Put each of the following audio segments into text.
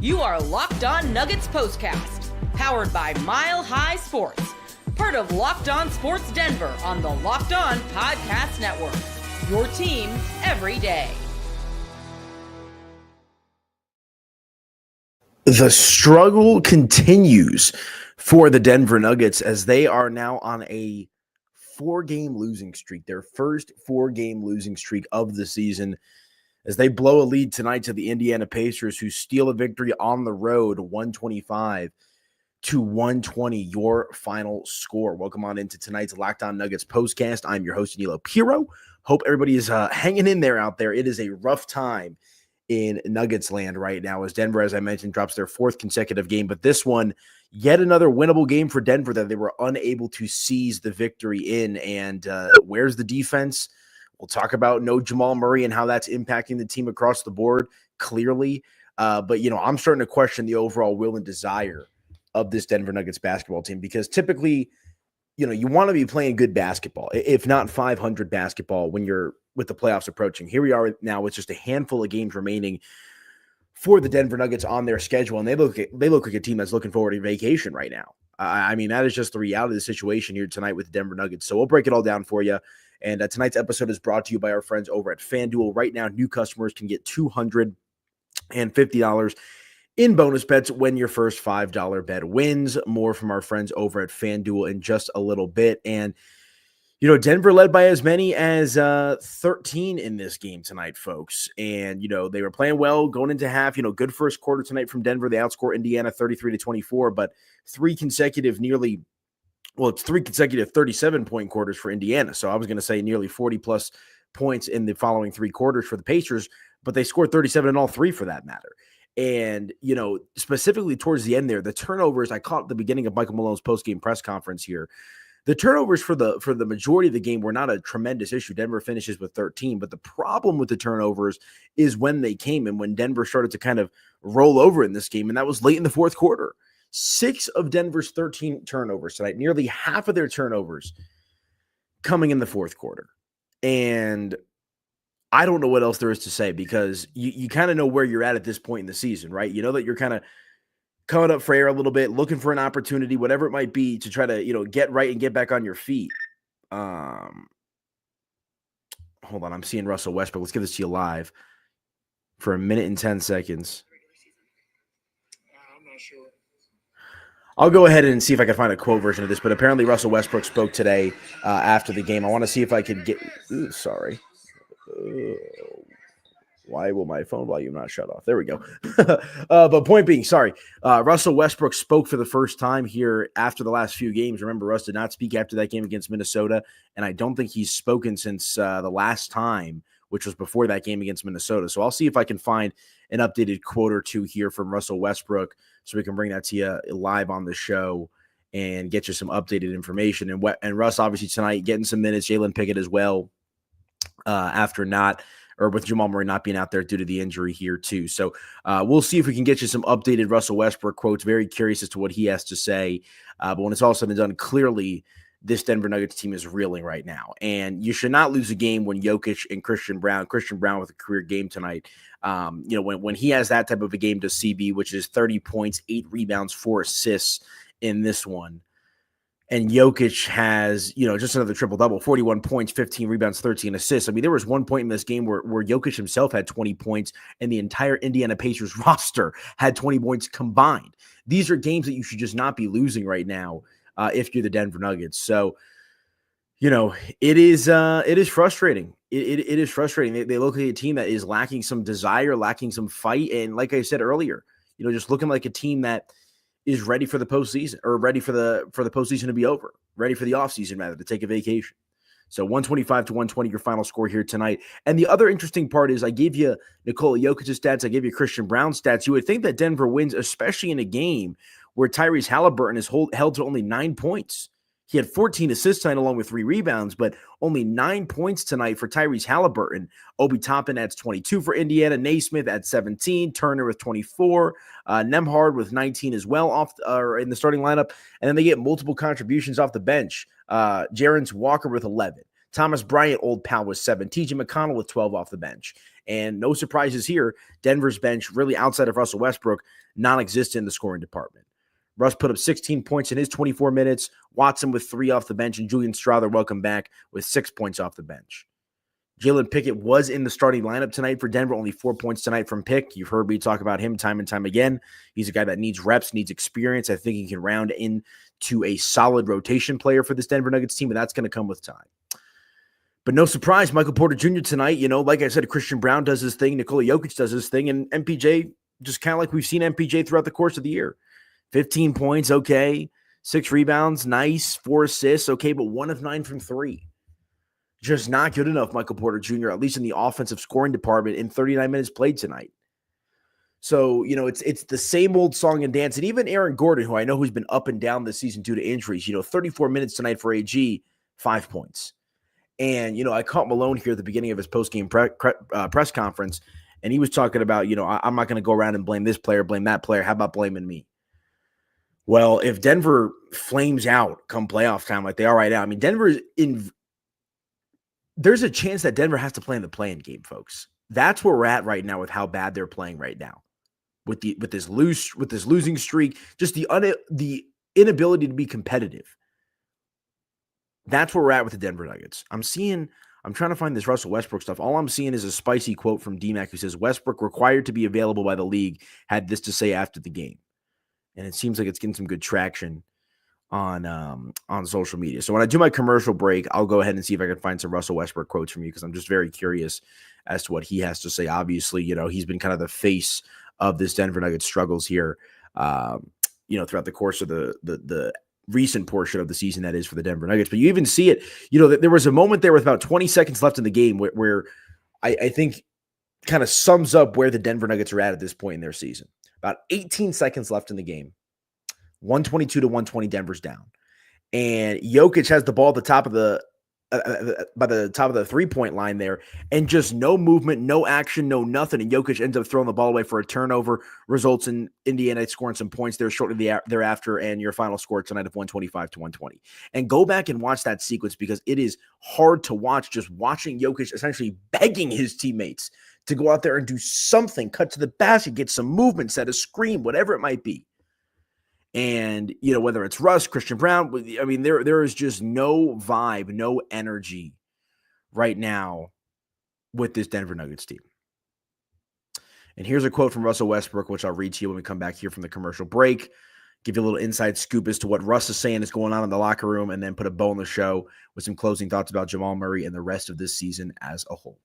You are Locked On Nuggets POSTCAST, powered by Mile High Sports, part of Locked On Sports Denver on the Locked On Podcast Network. Your team every day. The struggle continues for the Denver Nuggets as they are now on a 4-game losing streak, their first 4-game losing streak of the season, as they blow a lead tonight to the Indiana Pacers, who steal a victory on the road, 125-120, your final score. Welcome on into tonight's Locked On Nuggets postcast. I'm your host, Aniello Piro. Hope everybody is hanging in there out there. It is a rough time in Nuggets land right now, as Denver, as I mentioned, drops their 4th consecutive game. But this one, yet another winnable game for Denver that they were unable to seize the victory in. And where's the defense? We'll talk about no Jamal Murray and how that's impacting the team across the board, clearly. But, I'm starting to question the overall will and desire of this Denver Nuggets basketball team, because typically, you want to be playing good basketball, if not 500 basketball, when you're with the playoffs approaching. Here we are now with just a handful of games remaining for the Denver Nuggets on their schedule, and they look like a team that's looking forward to vacation right now. I mean, that is just the reality of the situation here tonight with the Denver Nuggets. So we'll break it all down for you. And tonight's episode is brought to you by our friends over at FanDuel. Right now, new customers can get $250 in bonus bets when your first $5 bet wins. More from our friends over at FanDuel in just a little bit. And, Denver led by as many as 13 in this game tonight, folks. And, they were playing well going into half. Good first quarter tonight from Denver. They outscore Indiana 33-24, but 3 consecutive 37-point quarters for Indiana. So I was going to say nearly 40-plus points in the following 3 quarters for the Pacers, but they scored 37 in all 3 for that matter. And, specifically towards the end there, the turnovers, I caught at the beginning of Michael Malone's post-game press conference here. The turnovers for the majority of the game were not a tremendous issue. Denver finishes with 13, but the problem with the turnovers is when they came and when Denver started to kind of roll over in this game, and that was late in the fourth quarter. 6 of Denver's 13 turnovers tonight, nearly half of their turnovers coming in the fourth quarter. And I don't know what else there is to say, because you kind of know where you're at this point in the season, right? You know that you're kind of coming up for air a little bit, looking for an opportunity, whatever it might be, to try to, get right and get back on your feet. Hold on, I'm seeing Russell Westbrook. Let's give this to you live for 1 minute and 10 seconds. I'm not sure. I'll go ahead and see if I can find a quote version of this, but apparently Russell Westbrook spoke today after the game. I want to see if I could get – sorry. Why will my phone volume not shut off? There we go. But point being, Russell Westbrook spoke for the first time here after the last few games. Remember, Russ did not speak after that game against Minnesota, and I don't think he's spoken since the last time, which was before that game against Minnesota. So I'll see if I can find an updated quote or two here from Russell Westbrook so we can bring that to you live on the show and get you some updated information. And Russ, obviously, tonight getting some minutes, Jalen Pickett as well, with Jamal Murray not being out there due to the injury here too. So we'll see if we can get you some updated Russell Westbrook quotes. Very curious as to what he has to say. But when it's all said and done, clearly this Denver Nuggets team is reeling right now. And you should not lose a game when Jokic and Christian Brown with a career game tonight, when he has that type of a game to CB, which is 30 points, 8 rebounds, 4 assists in this one. And Jokic has, just another triple-double, 41 points, 15 rebounds, 13 assists. I mean, there was one point in this game where Jokic himself had 20 points and the entire Indiana Pacers roster had 20 points combined. These are games that you should just not be losing right now if you're the Denver Nuggets. So, it is frustrating. It is frustrating. They look like a team that is lacking some desire, lacking some fight. And like I said earlier, just looking like a team that is ready for the postseason, or ready for the postseason to be over, ready for the offseason, rather, to take a vacation. So 125-120, your final score here tonight. And the other interesting part is I gave you Nikola Jokic's stats. I gave you Christian Brown's stats. You would think that Denver wins, especially in a game where Tyrese Halliburton is held to only 9 points. He had 14 assists tonight along with 3 rebounds, but only 9 points tonight for Tyrese Halliburton. Obi Toppin adds 22 for Indiana. Naismith at 17. Turner with 24. Nembhard with 19 as well in the starting lineup. And then they get multiple contributions off the bench. Jarence Walker with 11. Thomas Bryant, old pal, was 7. TJ McConnell with 12 off the bench. And no surprises here. Denver's bench, really outside of Russell Westbrook, non-existent in the scoring department. Russ put up 16 points in his 24 minutes. Watson with 3 off the bench, and Julian Strawther, welcome back, with 6 points off the bench. Jalen Pickett was in the starting lineup tonight for Denver, only 4 points tonight from Pick. You've heard me talk about him time and time again. He's a guy that needs reps, needs experience. I think he can round into a solid rotation player for this Denver Nuggets team, but that's going to come with time. But no surprise, Michael Porter Jr. tonight, like I said, Christian Brown does his thing, Nikola Jokic does his thing, and MPJ, just kind of like we've seen MPJ throughout the course of the year. 15 points, okay. 6 rebounds, nice. 4 assists, okay, but 1 of 9 from 3. Just not good enough, Michael Porter Jr., at least in the offensive scoring department in 39 minutes played tonight. So, it's the same old song and dance. And even Aaron Gordon, who I know who's been up and down this season due to injuries, 34 minutes tonight for AG, 5 points. And, I caught Malone here at the beginning of his post-game press conference, and he was talking about, I'm not going to go around and blame this player, blame that player. How about blaming me? Well, if Denver flames out come playoff time like they are right now, I mean, there's a chance that Denver has to play in the play-in game, folks. That's where we're at right now with how bad they're playing right now. With this losing streak, just the inability to be competitive. That's where we're at with the Denver Nuggets. I'm trying to find this Russell Westbrook stuff. All I'm seeing is a spicy quote from DMAC who says, Westbrook, required to be available by the league, had this to say after the game. And it seems like it's getting some good traction on social media. So when I do my commercial break, I'll go ahead and see if I can find some Russell Westbrook quotes from you, because I'm just very curious as to what he has to say. Obviously, he's been kind of the face of this Denver Nuggets struggles here, throughout the course of the recent portion of the season, that is, for the Denver Nuggets. But you even see it, there was a moment there with about 20 seconds left in the game where I think kind of sums up where the Denver Nuggets are at this point in their season. About 18 seconds left in the game. 122 to 120, Denver's down. And Jokic has the ball at the top of by the top of the three-point line there, and just no movement, no action, no nothing. And Jokic ends up throwing the ball away for a turnover, results in Indiana scoring some points there shortly thereafter, and your final score tonight of 125 to 120. And go back and watch that sequence, because it is hard to watch, just watching Jokic essentially begging his teammates to go out there and do something, cut to the basket, get some movement, set a screen, whatever it might be. And, whether it's Russ, Christian Brown, I mean, there is just no vibe, no energy right now with this Denver Nuggets team. And here's a quote from Russell Westbrook, which I'll read to you when we come back here from the commercial break. Give you a little inside scoop as to what Russ is saying is going on in the locker room, and then put a bow on the show with some closing thoughts about Jamal Murray and the rest of this season as a whole.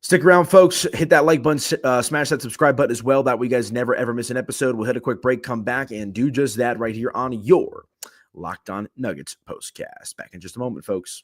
Stick around, folks. Hit that like button, smash that subscribe button as well. That way you guys never, ever miss an episode. We'll hit a quick break, come back, and do just that right here on your Locked On Nuggets postcast. Back in just a moment, folks.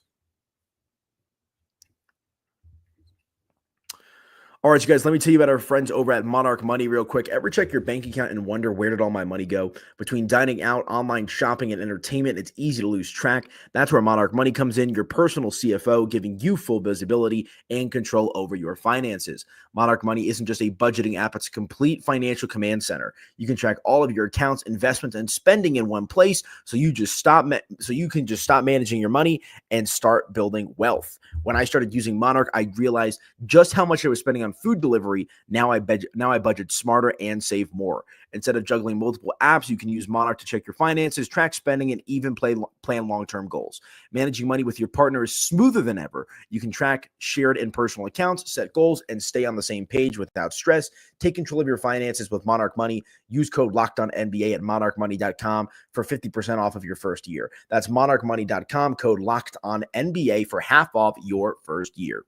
All right, you guys, let me tell you about our friends over at Monarch Money real quick. Ever check your bank account and wonder, where did all my money go? Between dining out, online shopping, and entertainment, it's easy to lose track. That's where Monarch Money comes in, your personal CFO, giving you full visibility and control over your finances. Monarch Money isn't just a budgeting app, it's a complete financial command center. You can track all of your accounts, investments, and spending in one place, so you can just stop managing your money and start building wealth. When I started using Monarch, I realized just how much I was spending on food delivery. Now I budget smarter and save more. Instead of juggling multiple apps, you can use Monarch to check your finances, track spending, and even plan long-term goals. Managing money with your partner is smoother than ever. You can track shared and personal accounts, set goals, and stay on the same page without stress. Take control of your finances with Monarch Money. Use code LOCKEDONNBA at monarchmoney.com for 50% off of your first year. That's monarchmoney.com, code LOCKEDONNBA for half off your first year.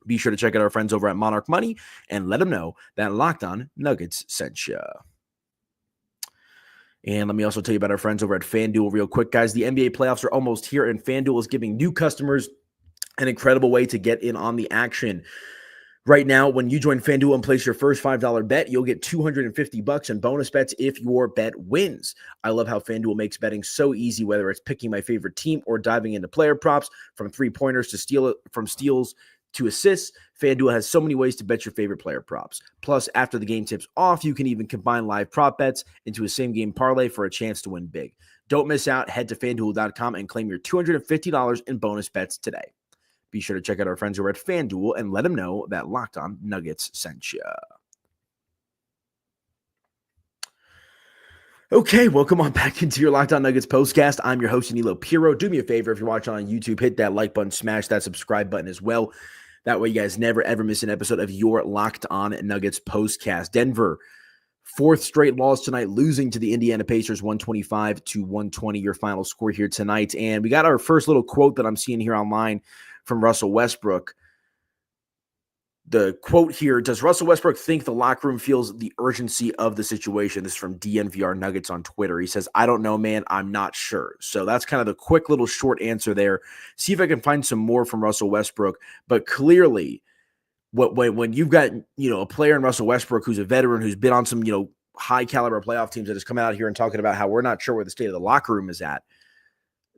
Be sure to check out our friends over at Monarch Money and let them know that Locked On Nuggets sent you. And let me also tell you about our friends over at FanDuel real quick, guys. The NBA playoffs are almost here, and FanDuel is giving new customers an incredible way to get in on the action. Right now, when you join FanDuel and place your first $5 bet, you'll get $250 in bonus bets if your bet wins. I love how FanDuel makes betting so easy, whether it's picking my favorite team or diving into player props, from three-pointers to steals to assists. FanDuel has so many ways to bet your favorite player props. Plus, after the game tips off, you can even combine live prop bets into a same-game parlay for a chance to win big. Don't miss out. Head to FanDuel.com and claim your $250 in bonus bets today. Be sure to check out our friends who are at FanDuel and let them know that Locked On Nuggets sent you. Okay, welcome on back into your Locked On Nuggets postcast. I'm your host, Aniello Piro. Do me a favor, if you're watching on YouTube, hit that like button, smash that subscribe button as well. That way you guys never, ever miss an episode of your Locked On Nuggets postcast. Denver, fourth straight loss tonight, losing to the Indiana Pacers 125-120, your final score here tonight. And we got our first little quote that I'm seeing here online from Russell Westbrook. The quote here, does Russell Westbrook think the locker room feels the urgency of the situation? This is from DNVR Nuggets on Twitter. He says, I don't know, man. I'm not sure. So that's kind of the quick little short answer there. See if I can find some more from Russell Westbrook. But clearly, when you've got, a player in Russell Westbrook who's a veteran, who's been on some, high caliber playoff teams that has come out here and talking about how we're not sure where the state of the locker room is at,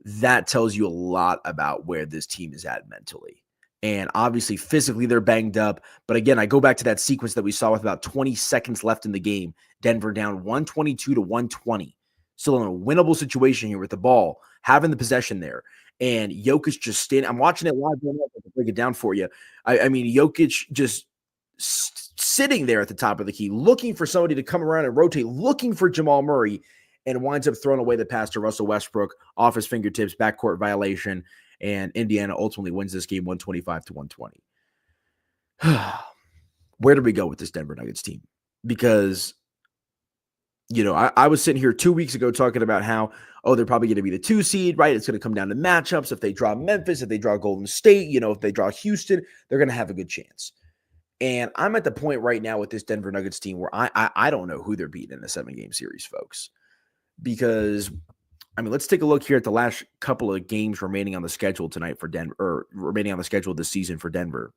that tells you a lot about where this team is at mentally. And obviously, physically, they're banged up. But again, I go back to that sequence that we saw with about 20 seconds left in the game. Denver down 122-120. Still in a winnable situation here with the ball, having the possession there. And Jokic just standing. I'm watching it live. I can break it down for you. I mean, Jokic just sitting there at the top of the key, looking for somebody to come around and rotate, looking for Jamal Murray, and winds up throwing away the pass to Russell Westbrook off his fingertips, backcourt violation. And Indiana ultimately wins this game 125-120. Where do we go with this Denver Nuggets team? Because, I was sitting here 2 weeks ago talking about how, they're probably going to be the 2 seed, right? It's going to come down to matchups. If they draw Memphis, if they draw Golden State, if they draw Houston, they're going to have a good chance. And I'm at the point right now with this Denver Nuggets team where I don't know who they're beating in a 7-game series, folks. Because let's take a look here at the last couple of games remaining on the schedule tonight for Denver, or remaining on the schedule this season for Denver.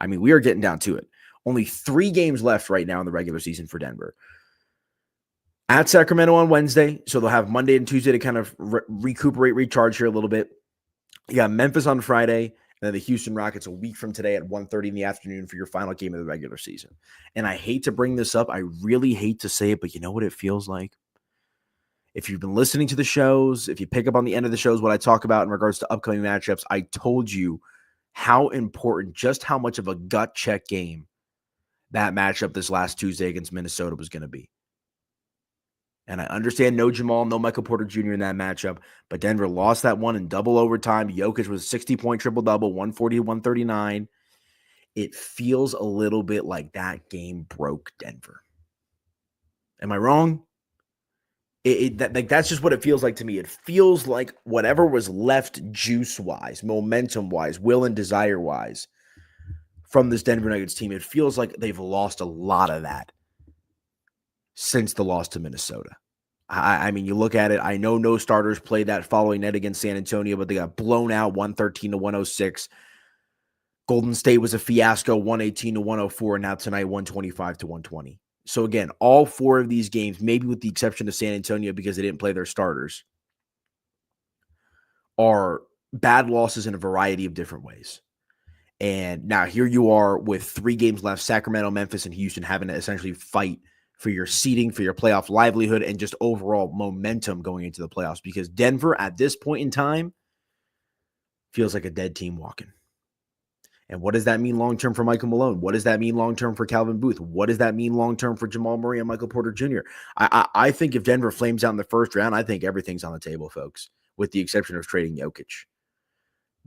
We are getting down to it. Only 3 games left right now in the regular season for Denver. At Sacramento on Wednesday, so they'll have Monday and Tuesday to kind of recuperate, recharge here a little bit. You got Memphis on Friday, and then the Houston Rockets a week from today at 1:30 in the afternoon for your final game of the regular season. And I hate to bring this up. I really hate to say it, but you know what it feels like? If you've been listening to the shows, if you pick up on the end of the shows what I talk about in regards to upcoming matchups, I told you how important, just how much of a gut check game that matchup this last Tuesday against Minnesota was going to be. And I understand no Jamal, no Michael Porter Jr. in that matchup, but Denver lost that one in double overtime. Jokic was a 60-point triple-double, 140-139. It feels a little bit like that game broke Denver. Am I wrong? That's just what it feels like to me. It feels like whatever was left juice-wise, momentum-wise, will and desire-wise from this Denver Nuggets team, it feels like they've lost a lot of that since the loss to Minnesota. You look at it, I know no starters played that following night against San Antonio, but they got blown out 113-106. Golden State was a fiasco, 118-104, and now tonight 125-120. So again, all 4 of these games, maybe with the exception of San Antonio because they didn't play their starters, are bad losses in a variety of different ways. And now here you are with 3 games left, Sacramento, Memphis, and Houston having to essentially fight for your seeding, for your playoff livelihood, and just overall momentum going into the playoffs, because Denver at this point in time feels like a dead team walking. And what does that mean long-term for Michael Malone? What does that mean long-term for Calvin Booth? What does that mean long-term for Jamal Murray and Michael Porter Jr.? I think if Denver flames out in the first round, I think everything's on the table, folks, with the exception of trading Jokic.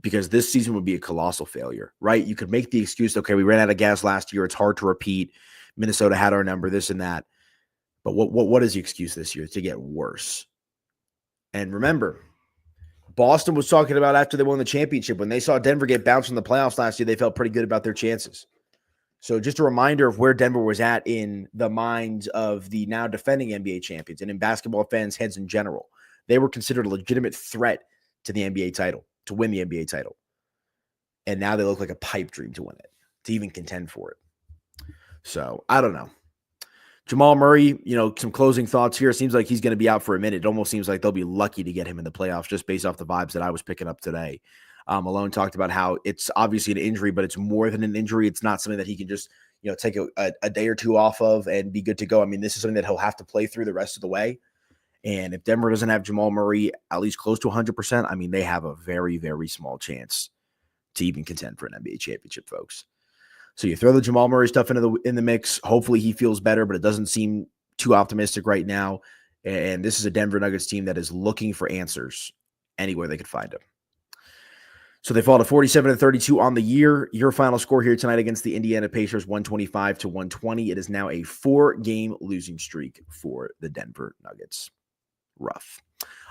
Because this season would be a colossal failure, right? You could make the excuse, okay, we ran out of gas last year. It's hard to repeat. Minnesota had our number, this and that. But what is the excuse this year? To get worse. And remember, Boston was talking about after they won the championship, when they saw Denver get bounced in the playoffs last year, they felt pretty good about their chances. So just a reminder of where Denver was at in the minds of the now defending NBA champions and in basketball fans' heads in general. They were considered a legitimate threat to the NBA title, to win the NBA title. And now they look like a pipe dream to win it, to even contend for it. So I don't know. Jamal Murray, some closing thoughts here. It seems like he's going to be out for a minute. It almost seems like they'll be lucky to get him in the playoffs just based off the vibes that I was picking up today. Malone talked about how it's obviously an injury, but it's more than an injury. It's not something that he can just, take a day or two off of and be good to go. I mean, this is something that he'll have to play through the rest of the way. And if Denver doesn't have Jamal Murray at least close to 100%, I mean, they have a very, very small chance to even contend for an NBA championship, folks. So you throw the Jamal Murray stuff in the mix. Hopefully he feels better, but it doesn't seem too optimistic right now. And this is a Denver Nuggets team that is looking for answers anywhere they could find them. So they fall to 47-32 on the year. Your final score here tonight against the Indiana Pacers, 125-120. It is now a 4-game losing streak for the Denver Nuggets. Rough.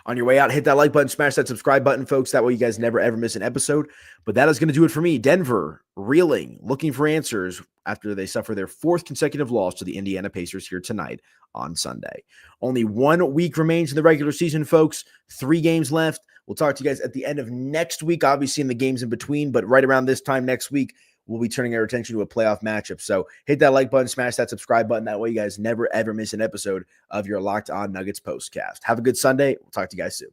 On your way out, hit that like button, smash that subscribe button, folks. That way you guys never, ever miss an episode. But that is going to do it for me. Denver reeling, looking for answers after they suffer their 4th consecutive loss to the Indiana Pacers here tonight on Sunday. Only 1 week remains in the regular season, folks. 3 games left. We'll talk to you guys at the end of next week, obviously in the games in between, but right around this time next week, we'll be turning our attention to a playoff matchup. So hit that like button, smash that subscribe button. That way you guys never, ever miss an episode of your Locked On Nuggets postcast. Have a good Sunday. We'll talk to you guys soon.